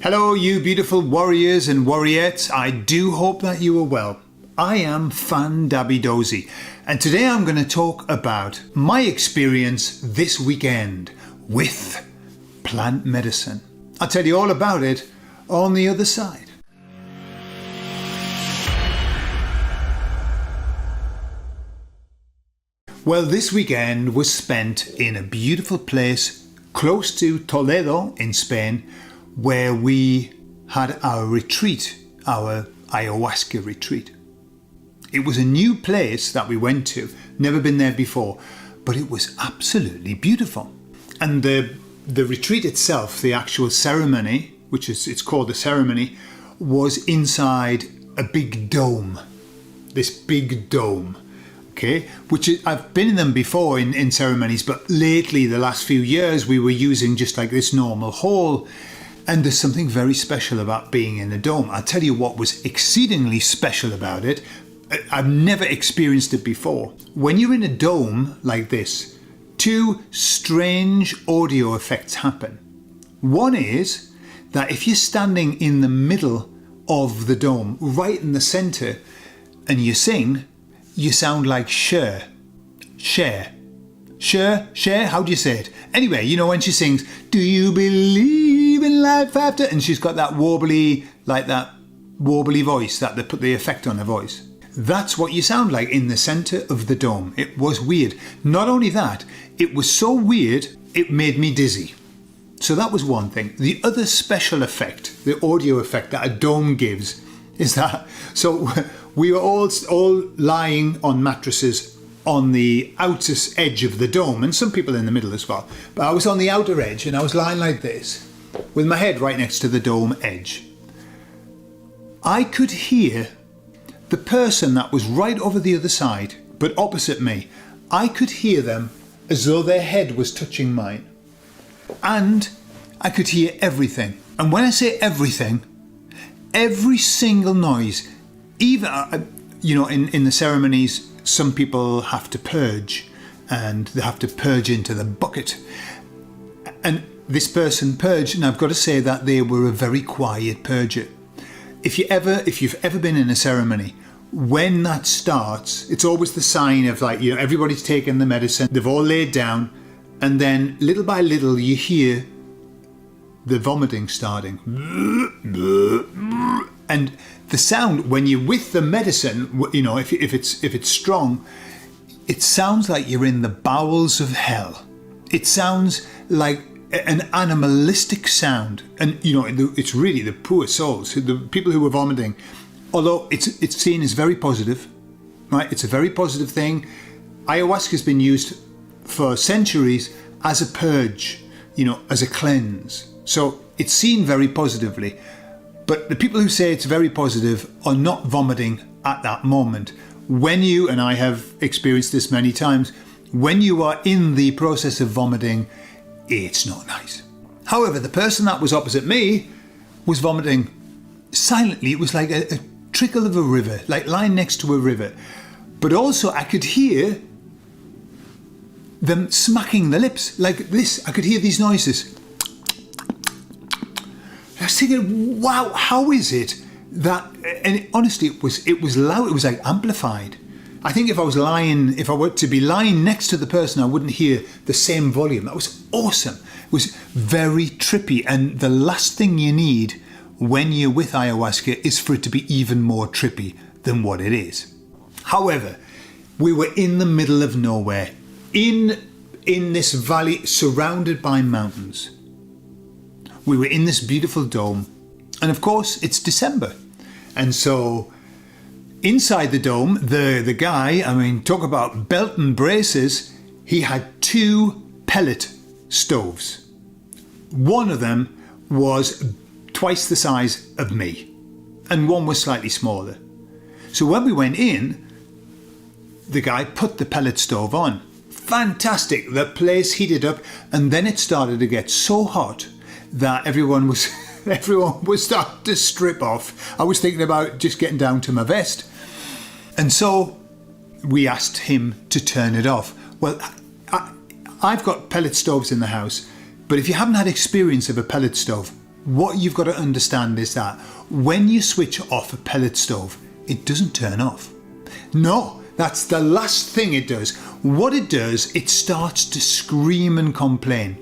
Hello, you beautiful warriors and warriorettes. I do hope that you are well. I am Fan Dabby Dozy, and today I'm going to talk about my experience this weekend with plant medicine. I'll tell you all about it on the other side. Well, this weekend was spent in a beautiful place close to Toledo in Spain, where we had our retreat, our ayahuasca retreat. It was a new place that we went to, never been there before, but it was absolutely beautiful. And the retreat itself, the actual ceremony, it's called the ceremony, was inside a big dome. This big dome, okay? I've been in them before in ceremonies, but lately, the last few years, we were using just like this normal hall. And there's something very special about being in a dome. I'll tell you what was exceedingly special about it. I've never experienced it before. When you're in a dome like this, two strange audio effects happen. One is that if you're standing in the middle of the dome, right in the center, and you sing, you sound like Cher. Cher, how do you say it? Anyway, you know when she sings, "Do you believe in life after?" And she's got that wobbly voice that they put the effect on her voice. That's what you sound like in the center of the dome. It was weird. Not only that, it was so weird, it made me dizzy. So that was one thing. The other special effect, the audio effect that a dome gives, is that, so we were all lying on mattresses on the outer edge of the dome, and some people in the middle as well. But I was on the outer edge, and I was lying like this, with my head right next to the dome edge. I could hear the person that was right over the other side, but opposite me. I could hear them as though their head was touching mine. And I could hear everything. And when I say everything, every single noise, even, in the ceremonies, some people have to purge, and they have to purge into the bucket. And this person purged, and I've got to say that they were a very quiet purger. If you've ever been in a ceremony, when that starts, it's always the sign of everybody's taken the medicine, they've all laid down, and then little by little you hear the vomiting starting. And the sound when you're with the medicine, if it's strong, it sounds like you're in the bowels of hell. It sounds like an animalistic sound, and it's really the poor souls, the people who were vomiting. Although it's seen as very positive, right? It's a very positive thing. Ayahuasca has been used for centuries as a purge, as a cleanse. So it's seen very positively. But the people who say it's very positive are not vomiting at that moment. When you, and I have experienced this many times, when you are in the process of vomiting, it's not nice. However, the person that was opposite me was vomiting silently. It was like a trickle of a river, like lying next to a river. But also I could hear them smacking the lips like this. I could hear these noises. I was thinking, wow, how is it that? And honestly, it was loud. It was like amplified. I think if I were to be lying next to the person, I wouldn't hear the same volume. That was awesome. It was very trippy. And the last thing you need when you're with ayahuasca is for it to be even more trippy than what it is. However, we were in the middle of nowhere, in this valley surrounded by mountains. We were in this beautiful dome, and of course it's December, and so inside the dome, the guy, talk about belt and braces, he had 2 pellet stoves. One of them was twice the size of me, and one was slightly smaller. So when we went in, the guy put the pellet stove on. Fantastic, the place heated up, and then it started to get so hot that everyone was starting to strip off. I was thinking about just getting down to my vest. And so we asked him to turn it off. Well, I've got pellet stoves in the house, but if you haven't had experience of a pellet stove, what you've got to understand is that when you switch off a pellet stove, it doesn't turn off. No, that's the last thing it does. What it does, it starts to scream and complain.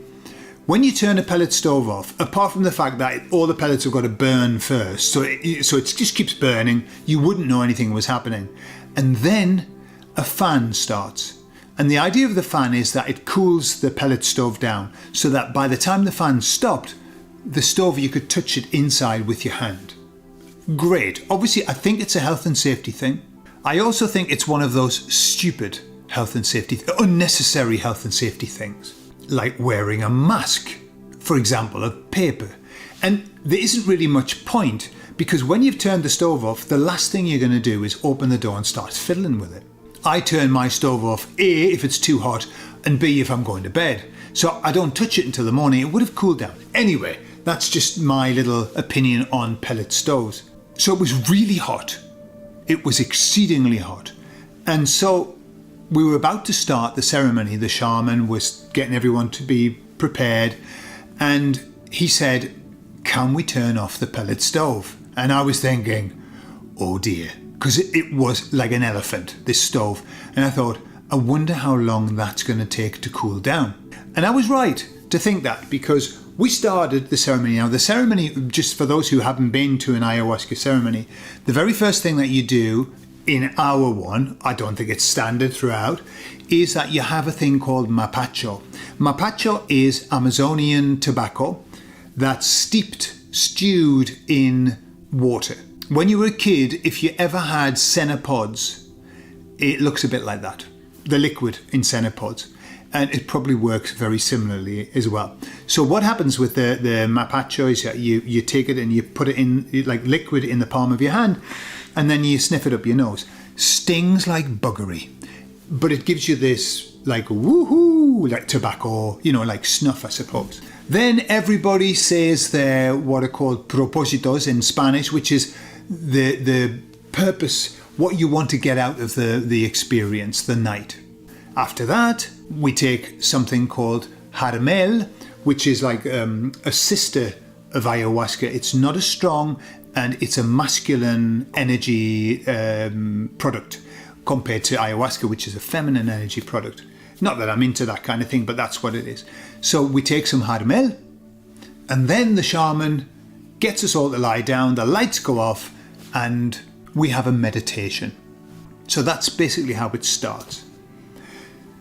When you turn a pellet stove off, apart from the fact that all the pellets have got to burn first, so it just keeps burning, you wouldn't know anything was happening. And then a fan starts. And the idea of the fan is that it cools the pellet stove down, so that by the time the fan stopped, the stove, you could touch it inside with your hand. Great. Obviously, I think it's a health and safety thing. I also think it's one of those stupid health and safety, unnecessary health and safety things, like wearing a mask, for example, of paper. And there isn't really much point, because when you've turned the stove off, the last thing you're going to do is open the door and start fiddling with it. I turn my stove off, A, if it's too hot, and B, if I'm going to bed. So I don't touch it until the morning. It would have cooled down. Anyway, that's just my little opinion on pellet stoves. So it was really hot. It was exceedingly hot. And so we were about to start the ceremony. The shaman was getting everyone to be prepared. And he said, "Can we turn off the pellet stove?" And I was thinking, oh dear, because it was like an elephant, this stove. And I thought, I wonder how long that's going to take to cool down. And I was right to think that, because we started the ceremony. Now, the ceremony, just for those who haven't been to an ayahuasca ceremony, the very first thing that you do in our one, I don't think it's standard throughout, is that you have a thing called mapacho. Mapacho is Amazonian tobacco that's stewed in water. When you were a kid, if you ever had senna pods, it looks a bit like that, the liquid in senna pods. And it probably works very similarly as well. So what happens with the mapacho is that you take it and you put it in like liquid in the palm of your hand, and then you sniff it up your nose. Stings like buggery, but it gives you this like woohoo, like tobacco, like snuff, I suppose. Then everybody says their what are called propósitos in Spanish, which is the purpose, what you want to get out of the experience, the night. After that, we take something called harmel, which is like a sister of ayahuasca. It's not as strong, and it's a masculine energy product compared to ayahuasca, which is a feminine energy product. Not that I'm into that kind of thing, but that's what it is. So we take some harmel, and then the shaman gets us all to lie down, the lights go off, and we have a meditation. So that's basically how it starts.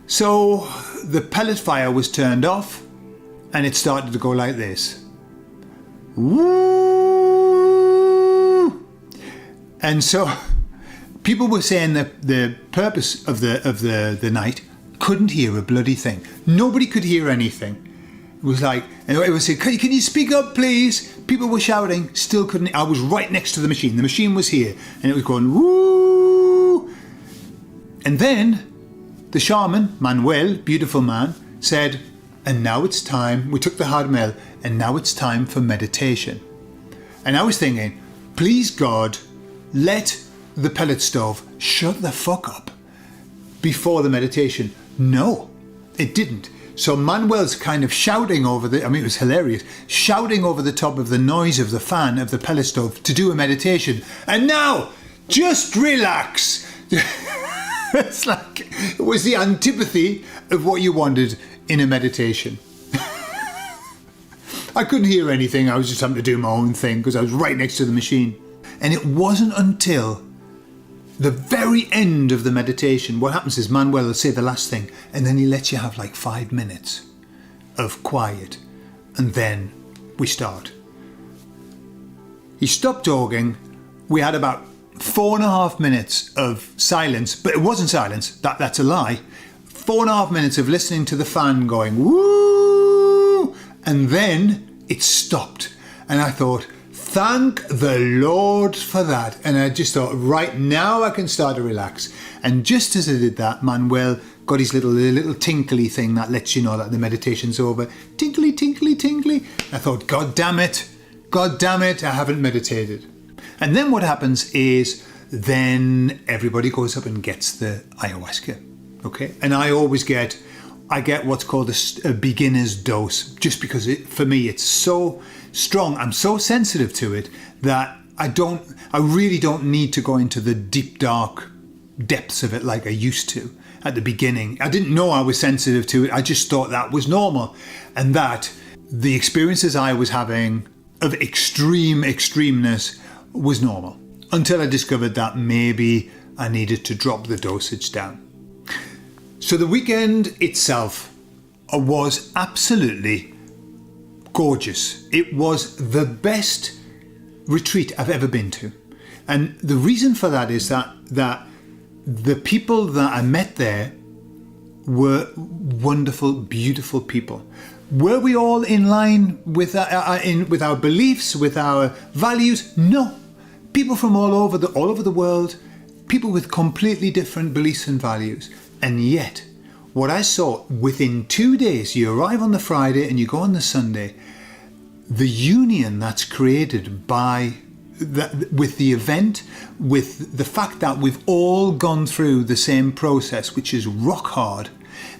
So the pellet fire was turned off, and it started to go like this. Woo! And so people were saying that the purpose of the night couldn't hear a bloody thing. Nobody could hear anything. It was like, and it was saying, can you speak up, please? People were shouting, still couldn't. I was right next to the machine. The machine was here, and it was going, woo! And then the shaman, Manuel, beautiful man, said, and now it's time. We took the harmel, and now it's time for meditation. And I was thinking, please God, let the pellet stove shut the fuck up before the meditation. No, it didn't. So Manuel's kind of shouting over it was hilarious, shouting over the top of the noise of the fan of the pellet stove to do a meditation. And now, just relax. It's like, it was the antipathy of what you wanted in a meditation. I couldn't hear anything. I was just having to do my own thing because I was right next to the machine. And it wasn't until the very end of the meditation, what happens is Manuel will say the last thing, and then he lets you have like 5 minutes of quiet, and then we start. He stopped talking. We had about 4.5 minutes of silence, but it wasn't silence. That's a lie. 4.5 minutes of listening to the fan going woo, and then it stopped. And I thought, thank the Lord for that. And I just thought, right now I can start to relax. And just as I did that, Manuel got his little tinkly thing that lets you know that the meditation's over. Tinkly, tinkly, tinkly. I thought, God damn it, I haven't meditated. And then what happens is then everybody goes up and gets the ayahuasca. Okay. And I get what's called a beginner's dose, just because for me it's so strong. I'm so sensitive to it that I really don't need to go into the deep, dark depths of it like I used to at the beginning. I didn't know I was sensitive to it. I just thought that was normal, and that the experiences I was having of extremeness was normal, until I discovered that maybe I needed to drop the dosage down. So the weekend itself was absolutely gorgeous. It was the best retreat I've ever been to. And the reason for that is that the people that I met there were wonderful, beautiful people. Were we all in line with our beliefs, with our values? No. People from all over the world, people with completely different beliefs and values. And yet, what I saw within 2 days, you arrive on the Friday and you go on the Sunday, the union that's created with the event, with the fact that we've all gone through the same process, which is rock hard,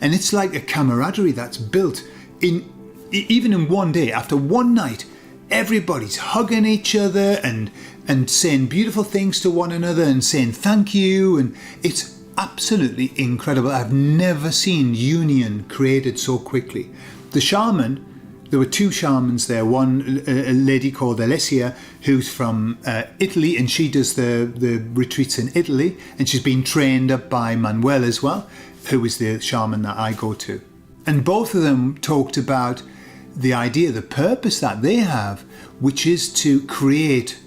and it's like a camaraderie that's built even in one day. After one night, everybody's hugging each other and saying beautiful things to one another and saying thank you, and it's absolutely incredible. I've never seen union created so quickly. The shaman, there were two shamans there. One, a lady called Alessia, who's from Italy, and she does the retreats in Italy, and she's been trained up by Manuel as well, who is the shaman that I go to. And both of them talked about the idea, the purpose that they have, which is to create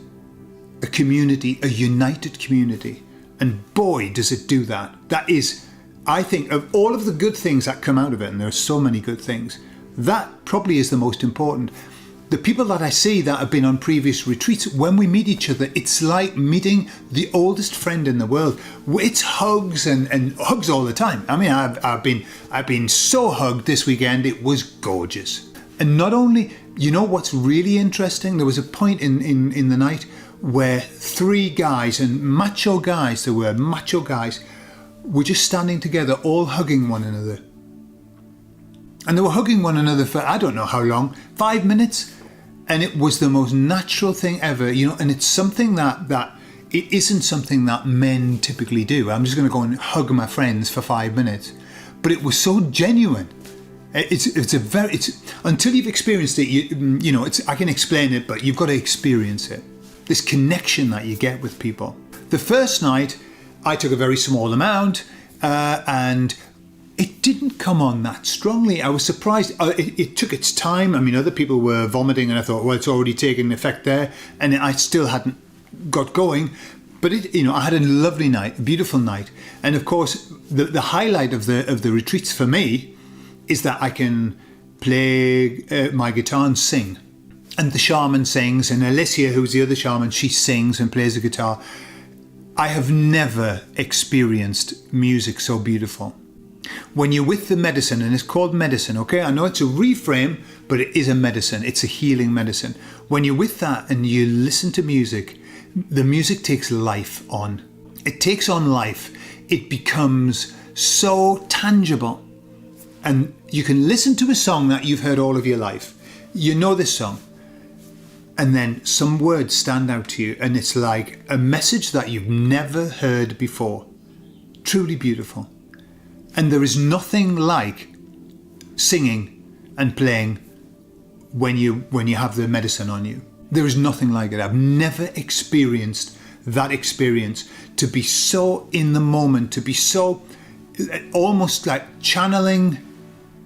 a community, a united community. And boy, does it do that. That is, I think, of all of the good things that come out of it, and there are so many good things, that probably is the most important. The people that I see that have been on previous retreats, when we meet each other, it's like meeting the oldest friend in the world. It's hugs and hugs all the time. I mean, I've been so hugged this weekend. It was gorgeous. And not only, you know what's really interesting? There was a point in the night where three guys, and macho guys, there were macho guys, were just standing together, all hugging one another. And they were hugging one another for, I don't know how long, 5 minutes. And it was the most natural thing ever, you know, and it's something that it isn't something that men typically do. I'm just going to go and hug my friends for 5 minutes. But it was so genuine. It's until you've experienced it, you know, I can explain it, but you've got to experience it. This connection that you get with people. The first night, I took a very small amount, and it didn't come on that strongly. I was surprised. It took its time. I mean, other people were vomiting, and I thought, well, it's already taken effect there, and I still hadn't got going. But I had a lovely night, a beautiful night, and of course, the highlight of the retreats for me is that I can play my guitar and sing. And the shaman sings, and Alessia, who's the other shaman, she sings and plays the guitar. I have never experienced music so beautiful. When you're with the medicine, and it's called medicine, okay? I know it's a reframe, but it is a medicine. It's a healing medicine. When you're with that and you listen to music, the music takes life on. It takes on life. It becomes so tangible. And you can listen to a song that you've heard all of your life. You know this song. And then some words stand out to you, and it's like a message that you've never heard before. Truly beautiful. And there is nothing like singing and playing when you have the medicine on you. There is nothing like it. I've never experienced that experience, to be so in the moment, to be so almost like channeling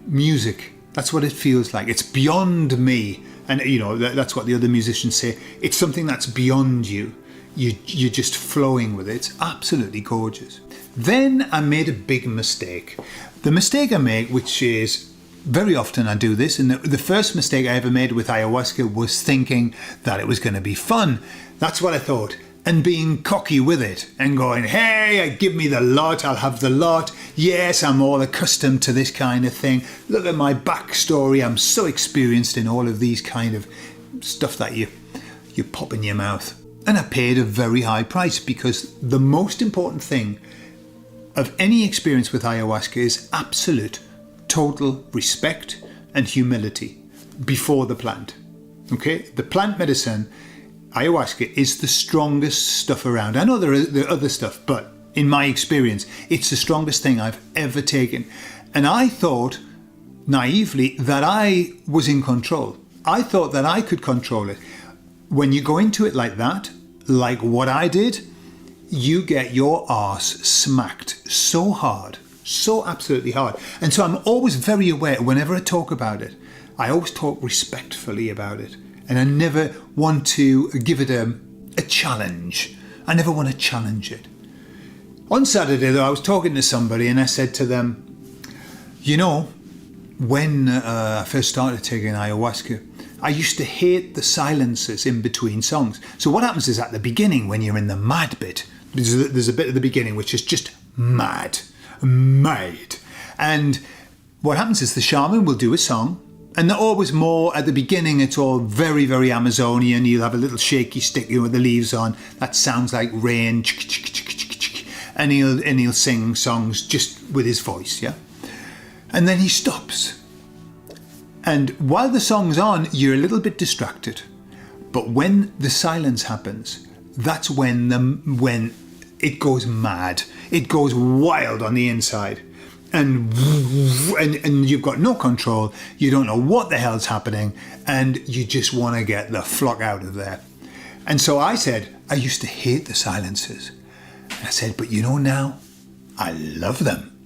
music. That's what it feels like. It's beyond me. And, that's what the other musicians say. It's something that's beyond you. You're just flowing with it. It's absolutely gorgeous. Then I made a big mistake. The mistake I make, which is very often I do this, and the first mistake I ever made with ayahuasca was thinking that it was going to be fun. That's what I thought. And being cocky with it and going, hey, give me the lot, I'll have the lot. Yes, I'm all accustomed to this kind of thing. Look at my backstory. I'm so experienced in all of these kind of stuff that you pop in your mouth. And I paid a very high price, because the most important thing of any experience with ayahuasca is absolute, total respect and humility before the plant. Okay, the plant medicine, ayahuasca, is the strongest stuff around. I know there are other stuff, but in my experience, it's the strongest thing I've ever taken. And I thought, naively, that I was in control. I thought that I could control it. When you go into it like that, like what I did, you get your arse smacked so hard, so absolutely hard. And so I'm always very aware, whenever I talk about it, I always talk respectfully about it. And I never want to give it a challenge. I never want to challenge it. On Saturday, though, I was talking to somebody and I said to them, you know, when I first started taking ayahuasca, I used to hate the silences in between songs. So what happens is at the beginning, when you're in the mad bit, there's a bit at the beginning which is just mad. And what happens is the shaman will do a song, and they're always more, at the beginning, it's all very, very Amazonian. You'll have a little shaky stick with the leaves on. That sounds like rain. And he'll sing songs just with his voice, yeah? And then he stops. And while the song's on, you're a little bit distracted. But when the silence happens, that's when it goes mad. It goes wild on the inside. And you've got no control. You don't know what the hell's happening. And you just want to get the flock out of there. And so I said, I used to hate the silences. And I said, but you know now, I love them.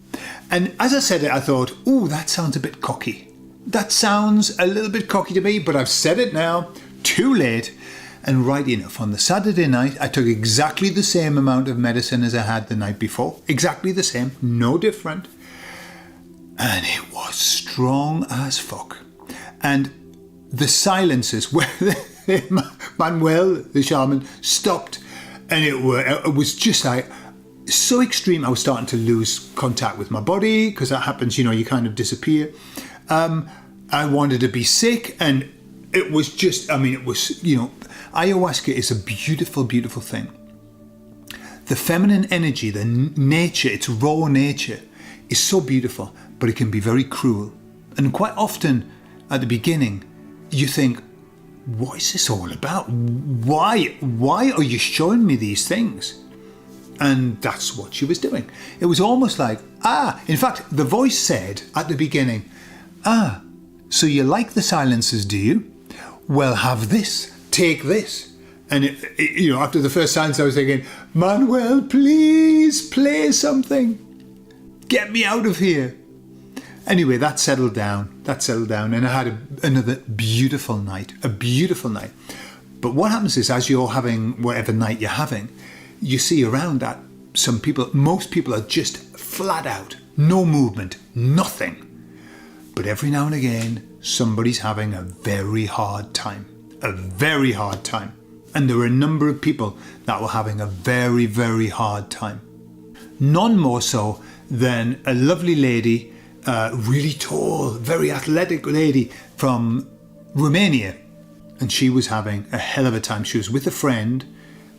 And as I said it, I thought, ooh, that sounds a bit cocky. That sounds a little bit cocky to me, but I've said it now, too late. And right enough, on the Saturday night, I took exactly the same amount of medicine as I had the night before. Exactly the same, no different. And it was strong as fuck. And the silences where Manuel, the shaman, stopped. And it was just like so extreme. I was starting to lose contact with my body because that happens, you kind of disappear. I wanted to be sick, and it was just, ayahuasca is a beautiful, beautiful thing. The feminine energy, the nature, its raw nature is so beautiful, but it can be very cruel. And quite often at the beginning, you think, what is this all about? Why are you showing me these things? And that's what she was doing. It was almost like, in fact, the voice said at the beginning, so you like the silences, do you? Well, have this, take this. And after the first silence, I was thinking, Manuel, please play something. Get me out of here. Anyway, that settled down, and I had another beautiful night, But what happens is, as you're having whatever night you're having, you see around that most people are just flat out, no movement, nothing. But every now and again, somebody's having a very hard time. And there were a number of people that were having a very, very hard time. None more so than a lovely lady, really tall, very athletic lady from Romania. And she was having a hell of a time. She was with a friend,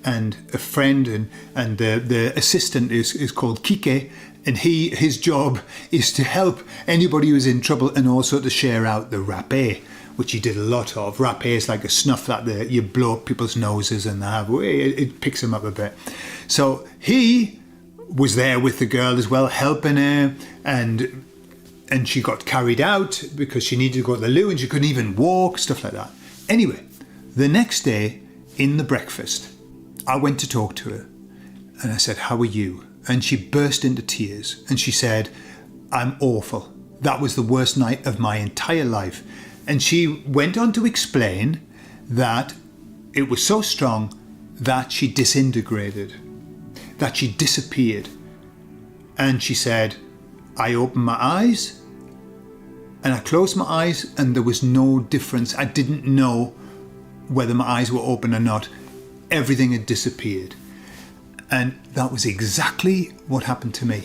and the assistant is called Kike, and his job is to help anybody who's in trouble and also to share out the rapé, which he did a lot of. Rapé is like a snuff that you blow up people's noses and it picks them up a bit. So he was there with the girl as well, helping her, and she got carried out because she needed to go to the loo and she couldn't even walk, stuff like that. Anyway, the next day in the breakfast, I went to talk to her and I said, how are you? And she burst into tears and she said, I'm awful. That was the worst night of my entire life. And she went on to explain that it was so strong that she disintegrated, that she disappeared. And she said, I opened my eyes and I closed my eyes and there was no difference. I didn't know whether my eyes were open or not. Everything had disappeared. And that was exactly what happened to me.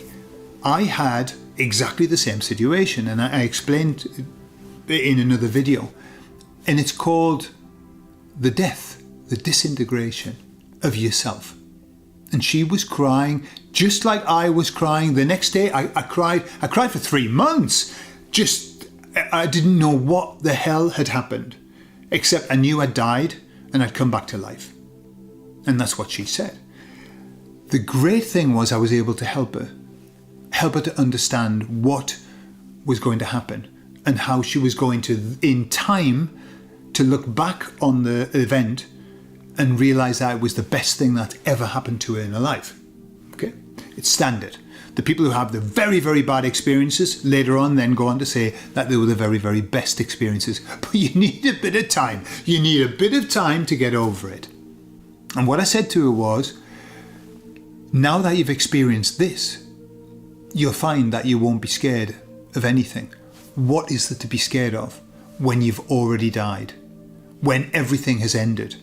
I had exactly the same situation, and I explained in another video. And it's called the death, the disintegration of yourself. And she was crying just like I was crying. The next day I cried for 3 months. I didn't know what the hell had happened. except I knew I'd died and I'd come back to life. And that's what she said. The great thing was I was able to help her to understand what was going to happen and how she was going to, in time, to look back on the event and realise that it was the best thing that ever happened to her in her life. Okay? It's standard. The people who have the very, very bad experiences later on then go on to say that they were the very, very best experiences. But you need a bit of time. You need a bit of time to get over it. And what I said to her was, now that you've experienced this, you'll find that you won't be scared of anything. What is there to be scared of when you've already died? When everything has ended?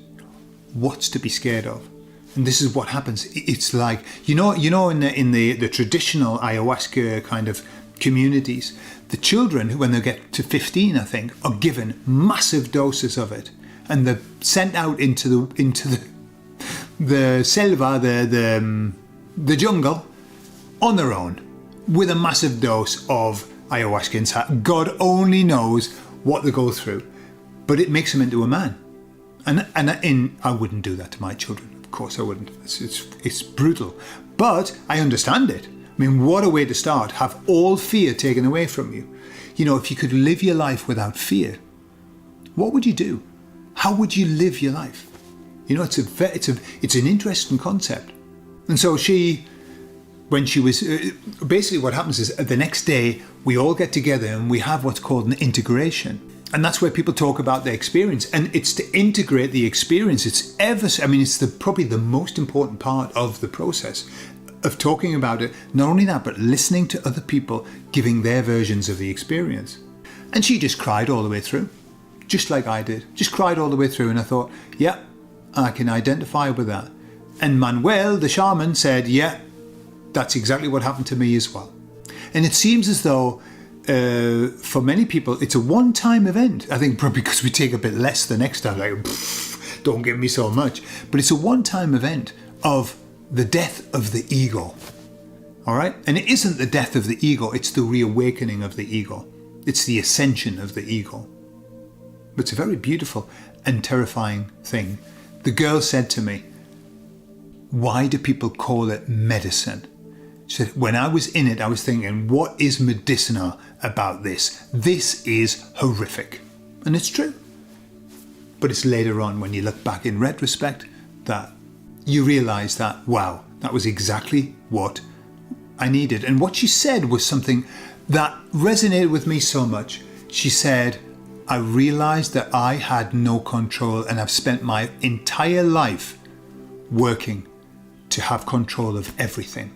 What's to be scared of? And this is what happens. It's like, you know, in the traditional ayahuasca kind of communities, the children, when they get to 15, I think, are given massive doses of it, and they're sent out into the selva, the jungle, on their own, with a massive dose of ayahuasca inside. God only knows what they go through, but it makes them into a man. And I wouldn't do that to my children. Of course I wouldn't. It's brutal. But I understand it. I mean, what a way to start. Have all fear taken away from you. You know, if you could live your life without fear, what would you do? How would you live your life? You know, it's an interesting concept. And so when she was, basically what happens is the next day we all get together and we have what's called an integration. And that's where people talk about their experience, and it's to integrate the experience. It's probably the most important part of the process of talking about it. Not only that, but listening to other people giving their versions of the experience. And she just cried all the way through, just like I did. Just cried all the way through, and I thought, yeah, I can identify with that. And Manuel, the shaman, said, yeah, that's exactly what happened to me as well. And it seems as though for many people, it's a one-time event. I think probably because we take a bit less the next time, like, don't give me so much. But it's a one-time event of the death of the ego. All right? And it isn't the death of the ego, it's the reawakening of the ego. It's the ascension of the ego. But it's a very beautiful and terrifying thing. The girl said to me, why do people call it medicine? She said, when I was in it, I was thinking, what is medicinal about this? This is horrific. And it's true. But it's later on, when you look back in retrospect, that you realise that, wow, that was exactly what I needed. And what she said was something that resonated with me so much. She said, I realised that I had no control, and I've spent my entire life working to have control of everything.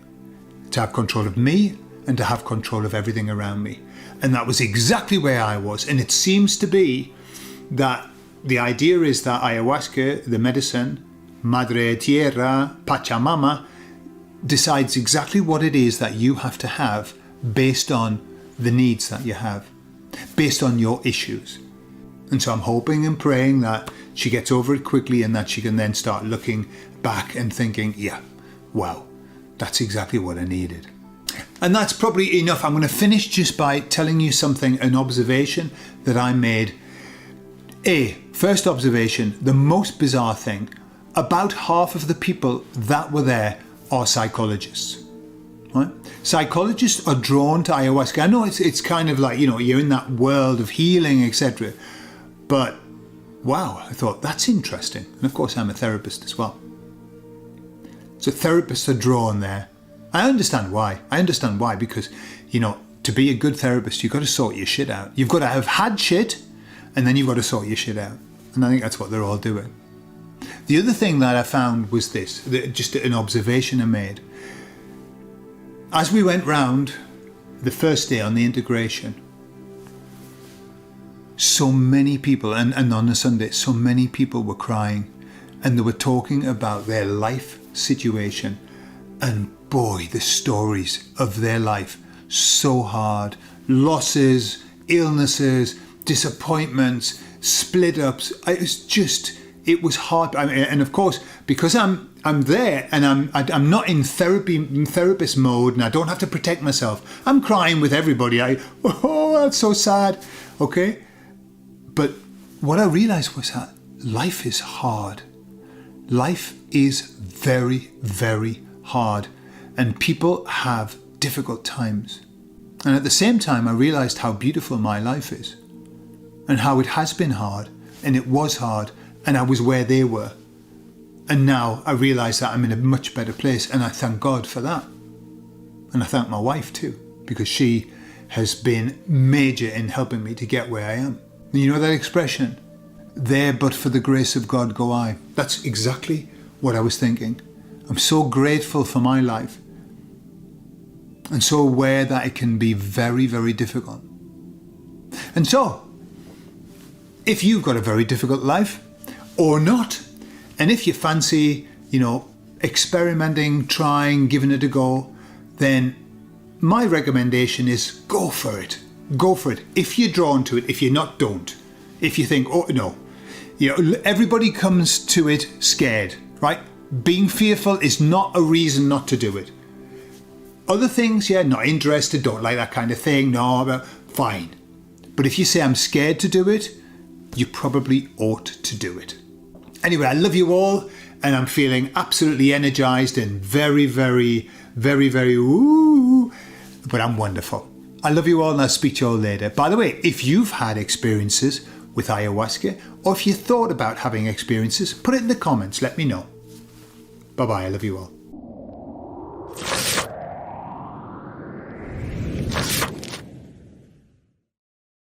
To have control of me and to have control of everything around me. And that was exactly where I was. And it seems to be that the idea is that ayahuasca, the medicine, Madre Tierra, Pachamama, decides exactly what it is that you have to have based on the needs that you have, based on your issues. And so I'm hoping and praying that she gets over it quickly and that she can then start looking back and thinking, yeah, wow, that's exactly what I needed. And that's probably enough. I'm going to finish just by telling you something, an observation that I made. First observation, the most bizarre thing, about half of the people that were there are psychologists. Right? Psychologists are drawn to ayahuasca. I know it's kind of like, you know, you're in that world of healing, etc. But wow, I thought that's interesting. And of course I'm a therapist as well. So therapists are drawn there. I understand why. Because, you know, to be a good therapist, you've got to sort your shit out. You've got to have had shit, and then you've got to sort your shit out. And I think that's what they're all doing. The other thing that I found was this, just an observation I made. As we went round the first day on the integration, so many people, and on a Sunday, so many people were crying, and they were talking about their life situation, and boy, the stories of their life, so hard. Losses, illnesses, disappointments, split ups. It was hard. I mean, and of course, because I'm there and I'm not in therapist mode, and I don't have to protect myself, I'm crying with everybody. Oh, that's so sad. Okay, but what I realized was that life is hard. Life is very, very hard, and people have difficult times. And at the same time, I realized how beautiful my life is, and how it has been hard, and it was hard, and I was where they were. And now I realize that I'm in a much better place, and I thank God for that. And I thank my wife too, because she has been major in helping me to get where I am. And you know that expression, there but for the grace of God go I. That's exactly what I was thinking. I'm so grateful for my life, and so aware that it can be very, very difficult. And so, if you've got a very difficult life, or not, and if you fancy, experimenting, trying, giving it a go, then my recommendation is go for it. Go for it. If you're drawn to it, if you're not, don't. If you think, oh no, everybody comes to it scared, right? Being fearful is not a reason not to do it. Other things, not interested, don't like that kind of thing, no, but fine. But if you say I'm scared to do it, you probably ought to do it. Anyway, I love you all, and I'm feeling absolutely energized and very, very, very, very woo, but I'm wonderful. I love you all, and I'll speak to you all later. By the way, if you've had experiences with ayahuasca, or if you thought about having experiences, put it in the comments, let me know. Bye-bye, I love you all.